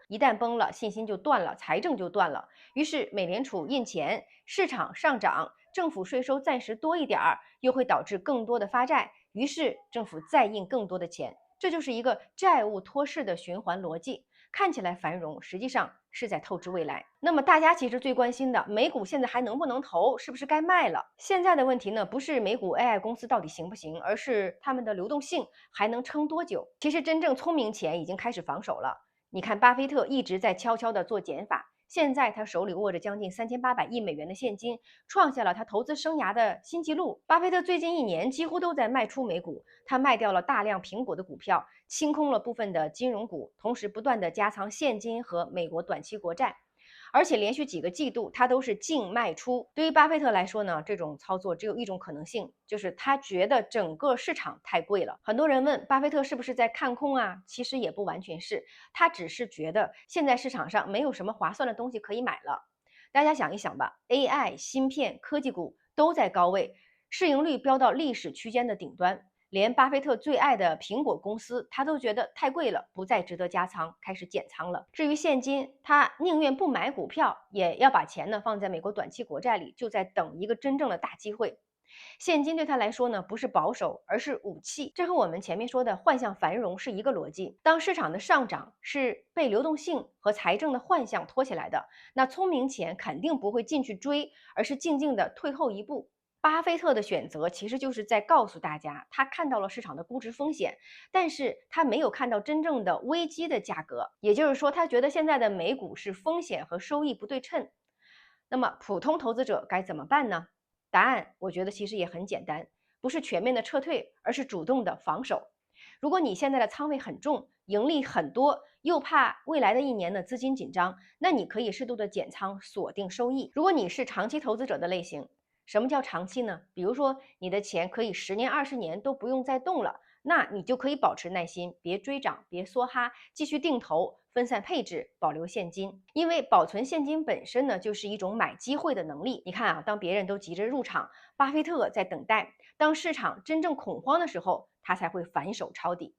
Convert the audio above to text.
一旦崩了，信心就断了，财政就断了。于是美联储印钱，市场上涨，政府税收暂时多一点儿，又会导致更多的发债，于是政府再印更多的钱。这就是一个债务托市的循环逻辑，看起来繁荣，实际上是在透支未来。那么大家其实最关心的，美股现在还能不能投，是不是该卖了？现在的问题呢，不是美股 AI 公司到底行不行，而是它们的流动性还能撑多久？其实真正聪明钱已经开始防守了。你看，巴菲特一直在悄悄地做减法，现在他手里握着将近3800亿美元的现金，创下了他投资生涯的新纪录。巴菲特最近一年几乎都在卖出美股，他卖掉了大量苹果的股票，清空了部分的金融股，同时不断地加仓现金和美国短期国债。而且连续几个季度，它都是净卖出。对于巴菲特来说呢，这种操作只有一种可能性，就是他觉得整个市场太贵了。很多人问巴菲特是不是在看空啊？其实也不完全是，他只是觉得现在市场上没有什么划算的东西可以买了。大家想一想吧，AI、芯片、科技股都在高位，市盈率飙到历史区间的顶端。连巴菲特最爱的苹果公司，他都觉得太贵了，不再值得加仓，开始减仓了。至于现金，他宁愿不买股票，也要把钱呢放在美国短期国债里，就在等一个真正的大机会。现金对他来说呢，不是保守，而是武器。这和我们前面说的幻象繁荣是一个逻辑。当市场的上涨是被流动性和财政的幻象拖起来的，那聪明钱肯定不会进去追，而是静静的退后一步。巴菲特的选择其实就是在告诉大家，他看到了市场的估值风险，但是他没有看到真正的危机的价格。也就是说，他觉得现在的美股是风险和收益不对称。那么普通投资者该怎么办呢？答案我觉得其实也很简单，不是全面的撤退，而是主动的防守。如果你现在的仓位很重，盈利很多，又怕未来的一年的资金紧张，那你可以适度的减仓，锁定收益。如果你是长期投资者的类型，什么叫长期呢？比如说你的钱可以10年、20年都不用再动了，那你就可以保持耐心，别追涨，别梭哈，继续定投，分散配置，保留现金。因为保存现金本身呢，就是一种买机会的能力。你看啊，当别人都急着入场，巴菲特在等待，当市场真正恐慌的时候，他才会反手抄底。